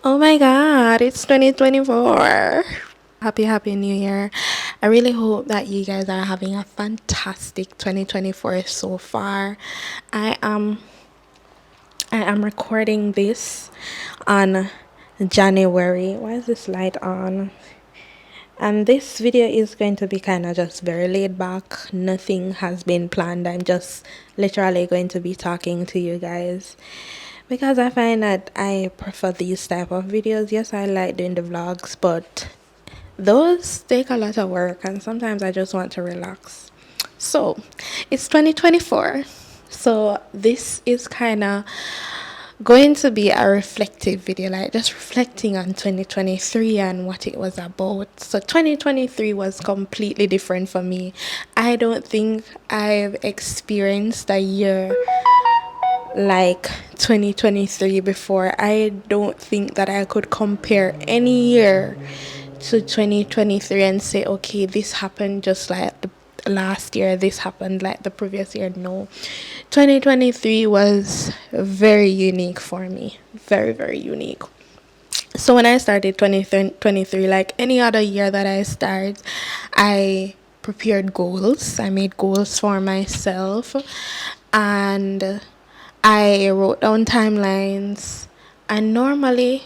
Oh my god, it's 2024. Happy new year. I really hope that you guys are having a fantastic 2024 so far. I am I am recording this on January. Why is this light on? And this video is going to be kind of just very laid back. Nothing has been planned. I'm just literally going to be talking to you guys because I find that I prefer these type of videos. Yes, I like doing the vlogs, but those take a lot of work and sometimes I just want to relax. So, it's 2024. So, this is kind of going to be a reflective video, like just reflecting on 2023 and what it was about. So 2023 was completely different for me. I don't think I've experienced a year like 2023 before. I don't think that I could compare any year to 2023 and say, okay, this happened just like the last year, this happened like the previous year. No, 2023 was very unique for me, very unique. So when I started 2023, like any other year that I start, I prepared goals. I made goals for myself and I wrote down timelines. And normally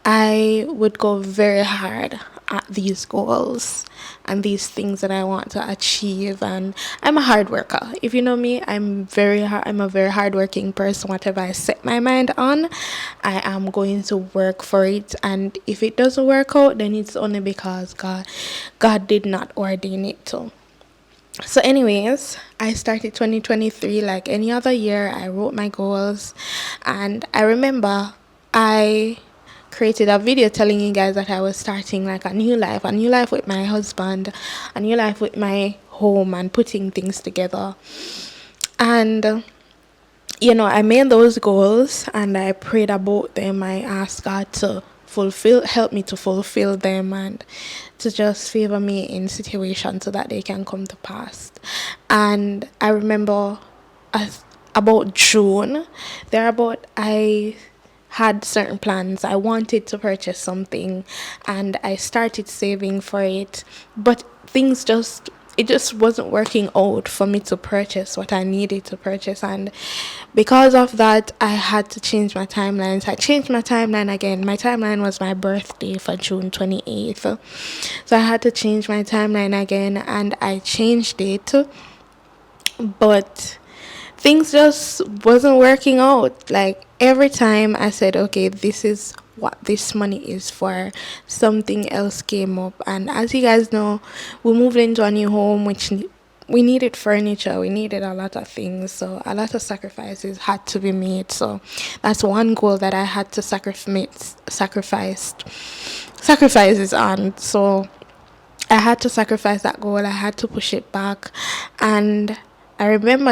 I would go very hard at these goals and these things that I want to achieve. And I'm a hard worker. If you know me, I'm a very hardworking person. Whatever I set my mind on, I am going to work for it. And if it doesn't work out, then it's only because God did not ordain it to. So anyways, I started 2023 like any other year. I wrote my goals and I remember I created a video telling you guys that I was starting like a new life with my husband, a new life with my home and putting things together. And I made those goals and I prayed about them. I asked God to help me to fulfill them and to just favor me in situations so that they can come to pass. And I remember about June, I had certain plans. I wanted to purchase something and I started saving for it, but it just wasn't working out for me to purchase what I needed to purchase. And because of that, I had to change my timelines. I changed my timeline again. My timeline was my birthday for June 28th. So I had to change my timeline again and I changed it. But things just wasn't working out. Like every time I said, okay, this is what this money is for, something else came up. And as you guys know, we moved into a new home, which we needed furniture, we needed a lot of things, so a lot of sacrifices had to be made. So that's one goal that I had to sacrifices on. So I had to sacrifice that goal. I had to push it back. And I remember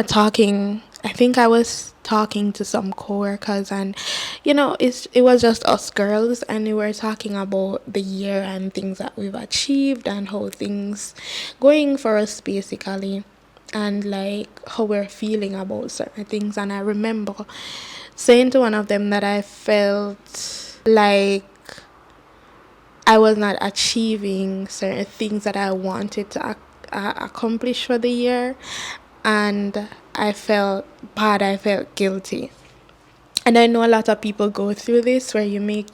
I think I was talking to some coworkers and it was just us girls and we were talking about the year and things that we've achieved and how things going for us basically and like how we're feeling about certain things. And I remember saying to one of them that I felt like I was not achieving certain things that I wanted to accomplish for the year, and I felt bad. I felt guilty, and I know a lot of people go through this where you make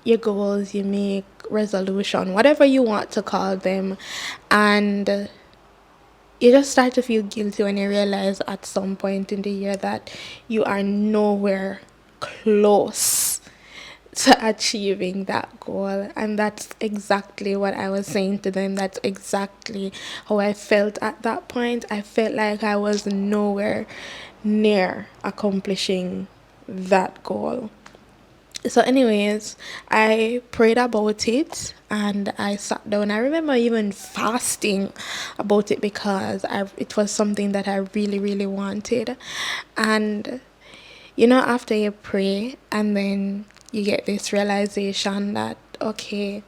your goals, you make resolution, whatever you want to call them, and you just start to feel guilty when you realize at some point in the year that you are nowhere close to achieving that goal. And that's exactly what I was saying to them. That's exactly how I felt at that point. I felt like I was nowhere near accomplishing that goal. So anyways, I prayed about it and I sat down. I remember even fasting about it because it was something that I really wanted. And after you pray and then you get this realization that, okay,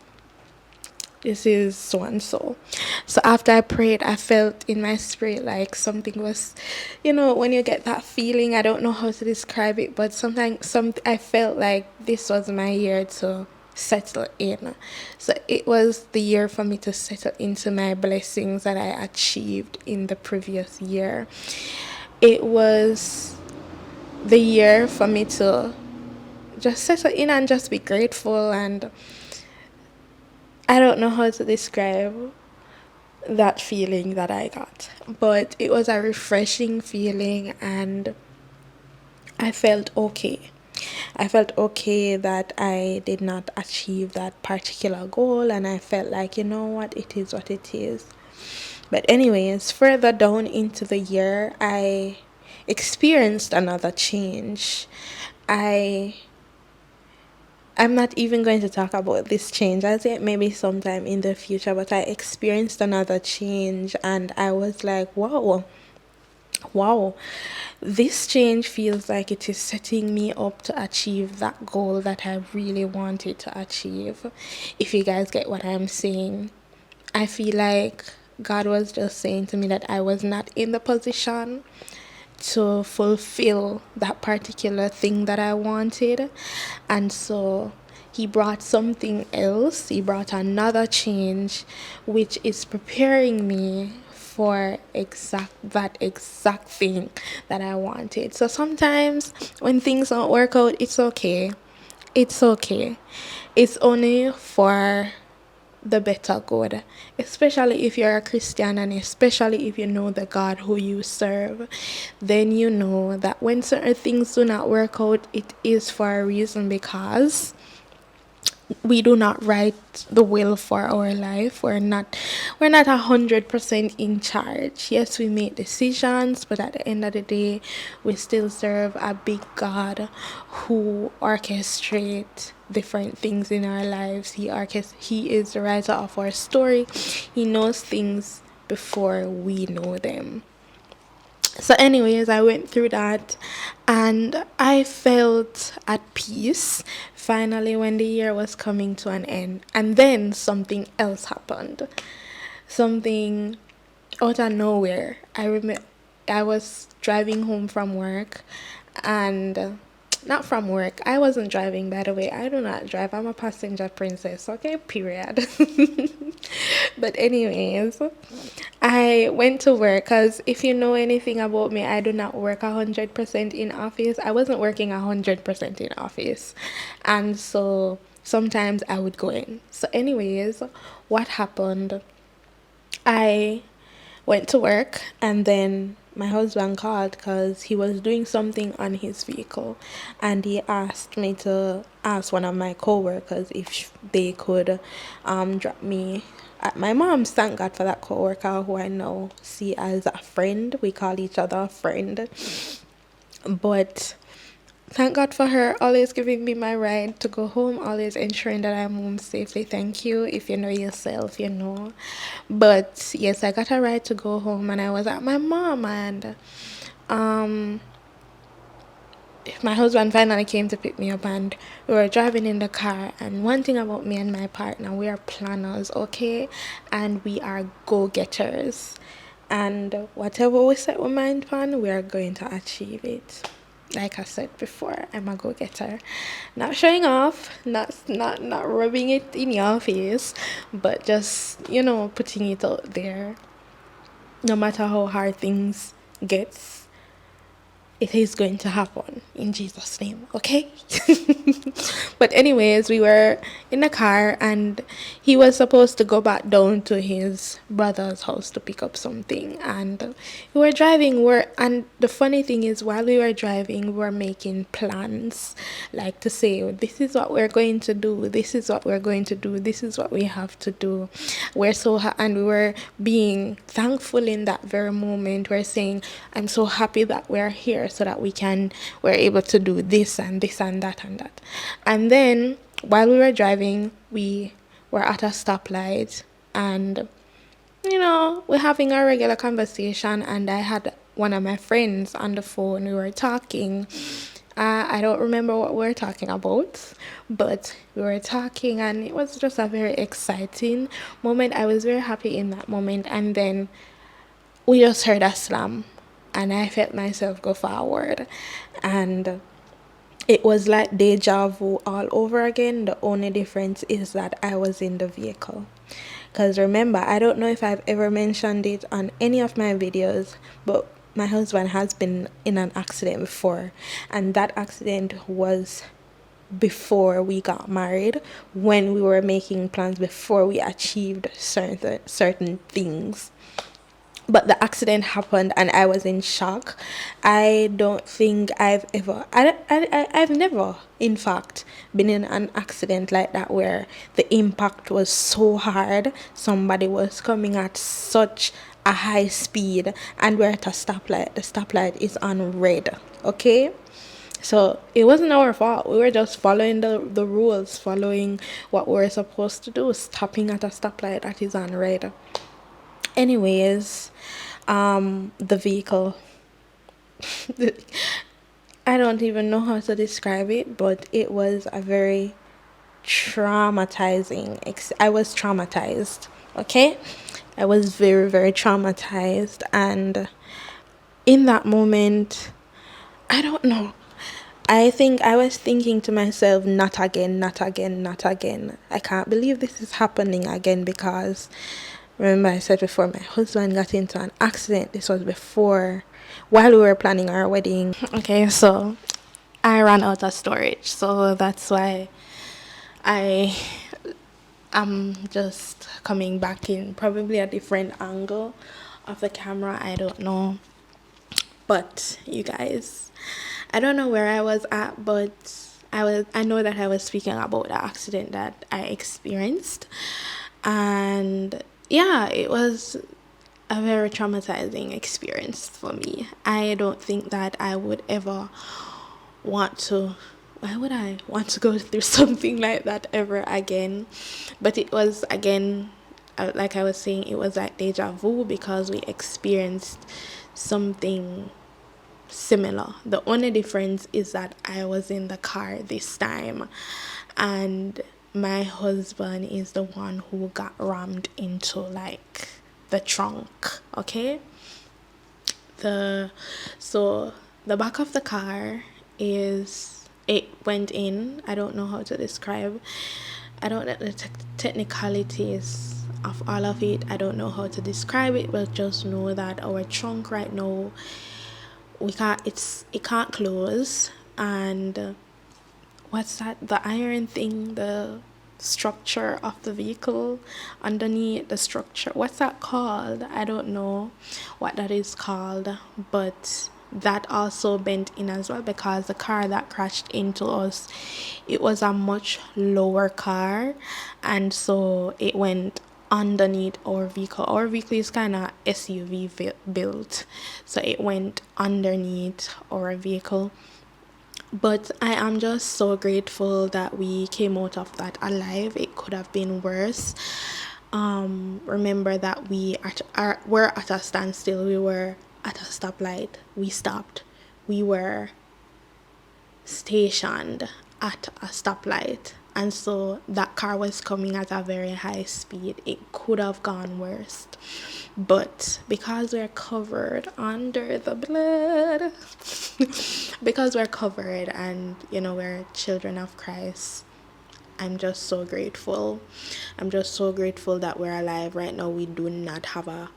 this is so and so. So after I prayed, I felt in my spirit like something was, when you get that feeling, I don't know how to describe it, but sometimes I felt like this was my year to settle in. So it was the year for me to settle into my blessings that I achieved in the previous year. It was the year for me to just settle in and just be grateful, and I don't know how to describe that feeling that I got, but it was a refreshing feeling, and I felt okay. I felt okay that I did not achieve that particular goal, and I felt like, you know what, it is what it is. But, anyways, further down into the year, I experienced another change. I'm not even going to talk about this change. I'll say it maybe sometime in the future, but I experienced another change, and I was like, wow, this change feels like it is setting me up to achieve that goal that I really wanted to achieve. If you guys get what I'm saying, I feel like God was just saying to me that I was not in the position to fulfill that particular thing that I wanted. And so he brought something else. He brought another change, which is preparing me for that exact thing that I wanted. So sometimes when things don't work out, it's okay. It's okay. It's only for the better good, especially if you're a Christian, and especially if you know the God who you serve, then you know that when certain things do not work out, it is for a reason, because we do not write the will for our life. We're not 100% in charge. Yes, we make decisions, but at the end of the day, we still serve a big God who orchestrates different things in our lives. He is the writer of our story. He knows things before we know them. So, anyways, I went through that, and I felt at peace finally when the year was coming to an end. And then something else happened. Something out of nowhere. I remember I was driving home from work, and not from work. I wasn't driving, by the way. I do not drive. I'm a passenger princess. Okay, period. But anyways, I went to work because if you know anything about me, I do not work 100% in office. I wasn't working 100% in office. And so sometimes I would go in. So anyways, what happened? I went to work, and then my husband called because he was doing something on his vehicle, and he asked me to ask one of my coworkers if they could drop me at my mom's. Thank God for that coworker who I now see as a friend. We call each other a friend, but thank God for her always giving me my ride to go home, always ensuring that I'm home safely. Thank you. If you know yourself, you know. But yes, I got a ride to go home, and I was at my mom, and um my husband finally came to pick me up, and we were driving in the car. And one thing about me and my partner, we are planners, okay? And we are go-getters. And whatever we set our mind on, we are going to achieve it. Like I said before, I'm a go-getter. Not showing off, not rubbing it in your face, but just, putting it out there. No matter how hard things get, it is going to happen in Jesus' name, okay? But anyways, we were in the car, and he was supposed to go back down to his brother's house to pick up something, and we were driving. And the funny thing is, while we were driving, we were making plans, like to say, this is what we're going to do, this is what we're going to do, this is what we have to do. And we were being thankful in that very moment. We're saying, I'm so happy that we're here so that we're able to do this and this and that and that. And then while we were driving, we were at a stoplight, and we're having a regular conversation, and I had one of my friends on the phone. We were talking, I don't remember what we were talking about, but we were talking, and it was just a very exciting moment. I was very happy in that moment, and then we just heard a slam, and I felt myself go forward, and it was like deja vu all over again. The only difference is that I was in the vehicle. Because remember, I don't know if I've ever mentioned it on any of my videos, but my husband has been in an accident before, and that accident was before we got married, when we were making plans, before we achieved certain things. But the accident happened and I was in shock. I don't think I've never, in fact, been in an accident like that where the impact was so hard. Somebody was coming at such a high speed and we're at a stoplight. The stoplight is on red, okay? So it wasn't our fault. We were just following the rules, following what we were supposed to do, stopping at a stoplight that is on red. Anyways, the vehicle, I don't even know how to describe it, but it was a very traumatizing. I was traumatized, okay? I was very, very traumatized. And in that moment, I don't know. I think I was thinking to myself, not again, not again, not again. I can't believe this is happening again, because remember I said before, my husband got into an accident. This was before, while we were planning our wedding. Okay, so I ran out of storage. So that's why I am just coming back in probably a different angle of the camera. I don't know. But you guys, I don't know where I was at, but I know that I was speaking about the accident that I experienced. And yeah, it was a very traumatizing experience for me. I don't think that I would ever want to, why would I want to go through something like that ever again? But it was, again, like I was saying, it was like deja vu, because we experienced something similar. The only difference is that I was in the car this time, and my husband is the one who got rammed into like the trunk. Okay, so the back of the car is, it went in. I don't know how to describe, I don't know the technicalities of all of it. I don't know how to describe it, but just know that our trunk right now, it can't close. And what's that, the iron thing, the structure of the vehicle underneath the structure, what's that called? I don't know what that is called, but that also bent in as well, because the car that crashed into us, it was a much lower car, and so it went underneath our vehicle. Our vehicle is kind of SUV built, so it went underneath our vehicle. But I am just so grateful that we came out of that alive. It could have been worse. Remember that we're at a standstill. We were at a stoplight. We stopped. We were stationed at a stoplight, and so that car was coming at a very high speed. It could have gone worse, but because we're covered under the blood, because we're covered, and we're children of Christ, I'm just so grateful. I'm just so grateful that we're alive right now. We do not have a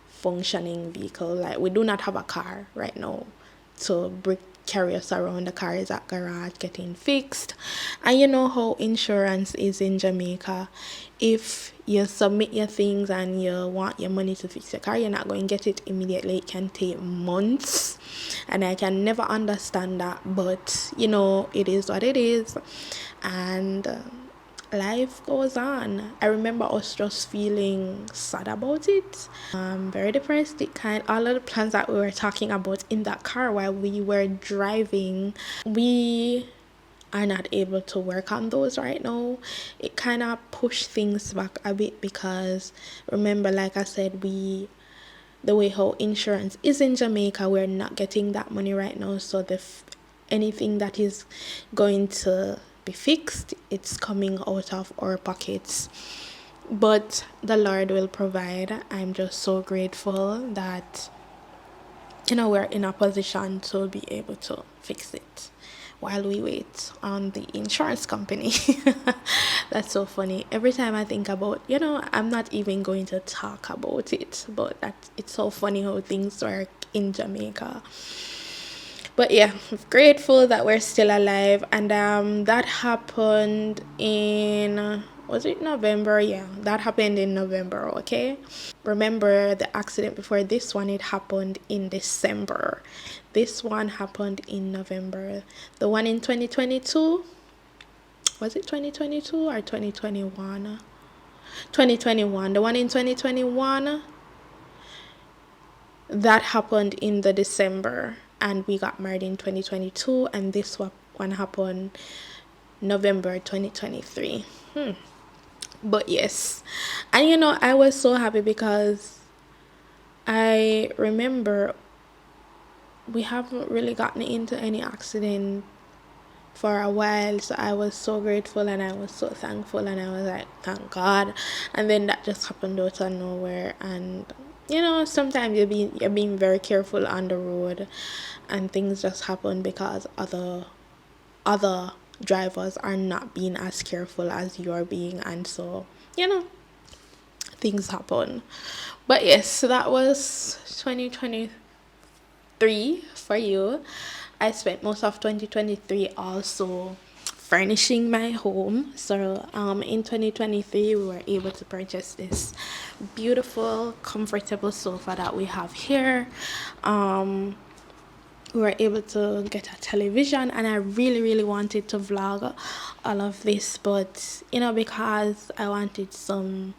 functioning vehicle. Like, we do not have a car right now to carry us around. The car is at garage getting fixed. And you know how insurance is in Jamaica. If you submit your things and you want your money to fix your car, you're not going to get it immediately. It can take months, and I can never understand that, but it is what it is. And life goes on. I remember us just feeling sad about it, very depressed. All of the plans that we were talking about in that car while we were driving, we are not able to work on those right now. It kind of pushed things back a bit, because remember, like I said, the way how insurance is in Jamaica, we're not getting that money right now. So anything that is going to be fixed, it's coming out of our pockets. But the Lord will provide. I'm just so grateful that, we're in a position to be able to fix it while we wait on the insurance company. That's so funny. Every time I think about, I'm not even going to talk about it, but it's so funny how things work in Jamaica. But yeah, grateful that we're still alive. And that happened in, was it November? Yeah, that happened in November, okay? Remember the accident before this one, it happened in December. This one happened in November. The one in 2022, was it 2022 or 2021? 2021. The one in 2021, that happened in the December, and we got married in 2022, and this one happened November 2023. But yes, and I was so happy because I remember we haven't really gotten into any accident for a while, so I was so grateful and I was so thankful, and I was like, thank God. And then that just happened out of nowhere. And sometimes you're being very careful on the road, and things just happen because other drivers are not being as careful as you're being, and so things happen. But yes, so that was 2023 for you. I spent most of 2023 also furnishing my home. So in 2023 we were able to purchase this beautiful comfortable sofa that we have here. We were able to get a television, and I really really wanted to vlog all of this, but because I wanted some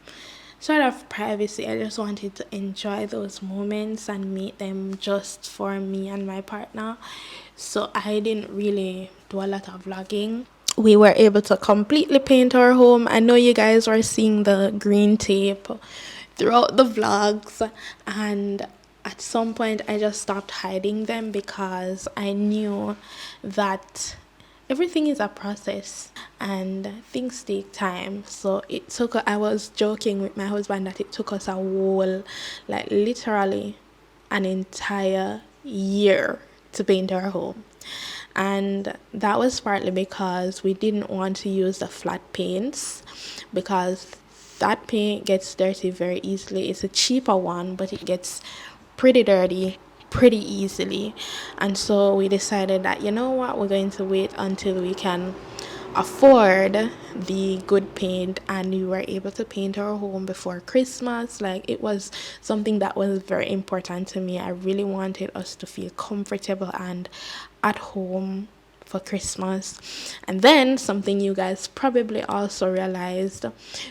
sort of privacy, I just wanted to enjoy those moments and make them just for me and my partner. So I didn't really do a lot of vlogging. We were able to completely paint our home. I know you guys were seeing the green tape throughout the vlogs, and at some point I just stopped hiding them because I knew that everything is a process and things take time. So I was joking with my husband that it took us a whole, like literally an entire year to paint our home. And that was partly because we didn't want to use the flat paints, because that paint gets dirty very easily. It's a cheaper one, but it gets pretty dirty pretty easily. And so we decided that, we're going to wait until we can afford the good paint, and we were able to paint our home before Christmas. Like, it was something that was very important to me. I really wanted us to feel comfortable and at home for Christmas. And then something you guys probably also realized,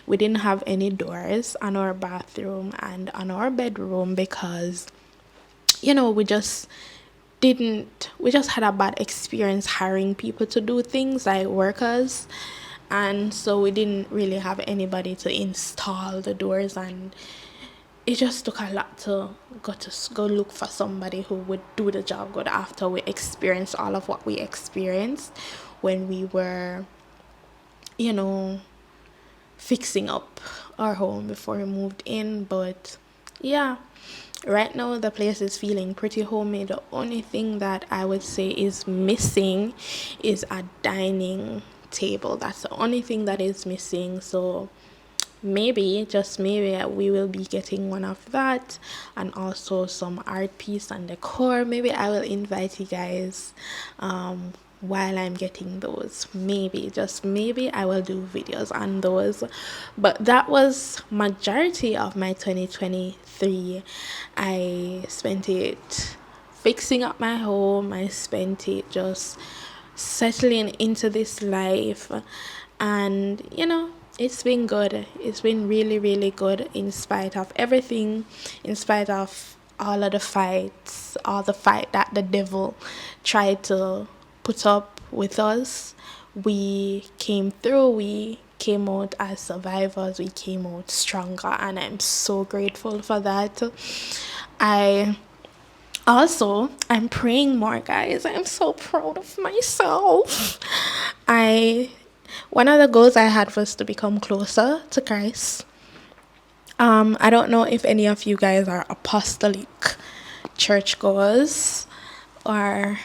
we didn't have any doors on our bathroom and on our bedroom because we just had a bad experience hiring people to do things like workers, and so we didn't really have anybody to install the doors, and it just took a lot to go look for somebody who would do the job good after we experienced all of what we experienced when we were fixing up our home before we moved in. But yeah, right now the place is feeling pretty homey. The only thing that I would say is missing is a dining table. That's the only thing that is missing. So maybe, just maybe, we will be getting one of that, and also some art piece and decor. Maybe I will invite you guys while I'm getting those. Maybe, just maybe, I will do videos on those. But that was majority of my 2023. I spent it fixing up my home. I spent it just settling into this life, and it's been good. It's been really really good, in spite of everything, in spite of all of the fights, all the fight that the devil tried to put up with us. We came through. We came out as survivors. We came out stronger, and I'm so grateful for that. I Also, I'm praying more, guys. I'm so proud of myself. I One of the goals I had was to become closer to Christ. I don't know if any of you guys are apostolic churchgoers, or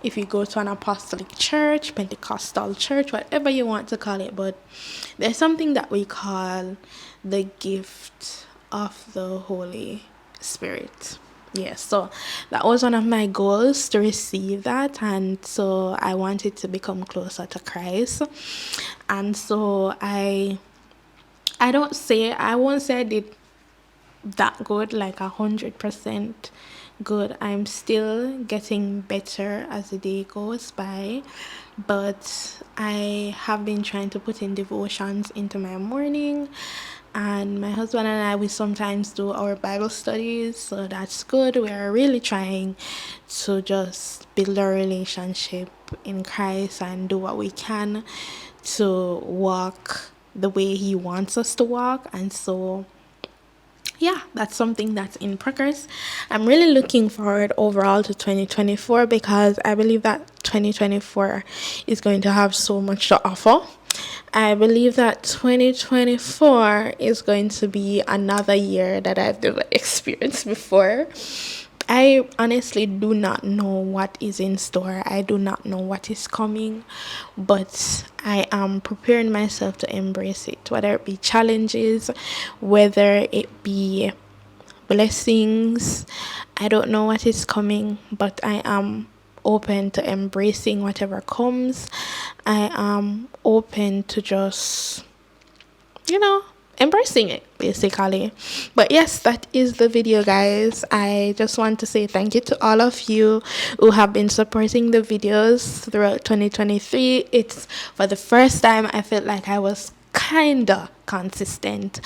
if you go to an apostolic church, Pentecostal church, whatever you want to call it, but there's something that we call the gift of the Holy Spirit. Yes, so that was one of my goals, to receive that, and so I wanted to become closer to Christ. And so I won't say I did that good, like 100% good. I'm still getting better as the day goes by, but I have been trying to put in devotions into my morning, and my husband and I, we sometimes do our Bible studies, so that's good. We are really trying to just build a relationship in Christ and do what we can to walk the way he wants us to walk. And so yeah, that's something that's in progress. I'm really looking forward overall to 2024, because I believe that 2024 is going to have so much to offer. I believe that 2024 is going to be another year that I've never experienced before. I honestly do not know what is in store. I do not know what is coming, but I am preparing myself to embrace it, whether it be challenges, whether it be blessings. I don't know what is coming, but I am open to embracing whatever comes. I am open to just, embracing it, basically. But yes, that is the video, guys. I just want to say thank you to all of you who have been supporting the videos throughout 2023. It's for the first time I felt like I was kinda consistent.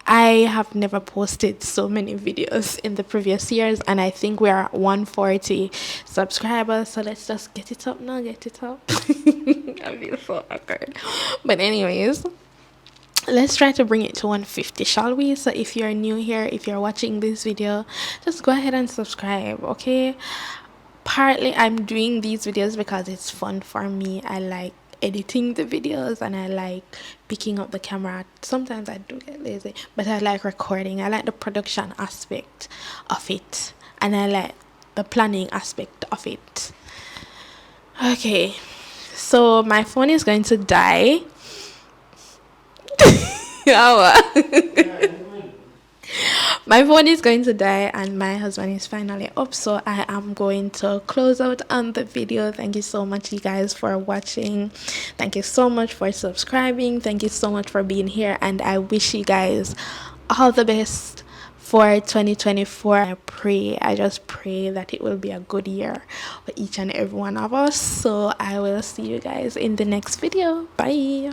I have never posted so many videos in the previous years, and I think we are at 140 subscribers, so let's just get it up now. Get it up. I feel so awkward, but anyways, let's try to bring it to 150, shall we? So if you're new here, if you're watching this video, just go ahead and subscribe, okay? Partly I'm doing these videos because it's fun for me. I like editing the videos, and I like picking up the camera. Sometimes I do get lazy, but I like recording. I like the production aspect of it, and I like the planning aspect of it. Okay, so my phone is going to die. My phone is going to die, and my husband is finally up, so I am going to close out on the video. Thank you so much, you guys, for watching. Thank you so much for subscribing. Thank you so much for being here, and I wish you guys all the best for 2024. I just pray that it will be a good year for each and every one of us. So I will see you guys in the next video. Bye.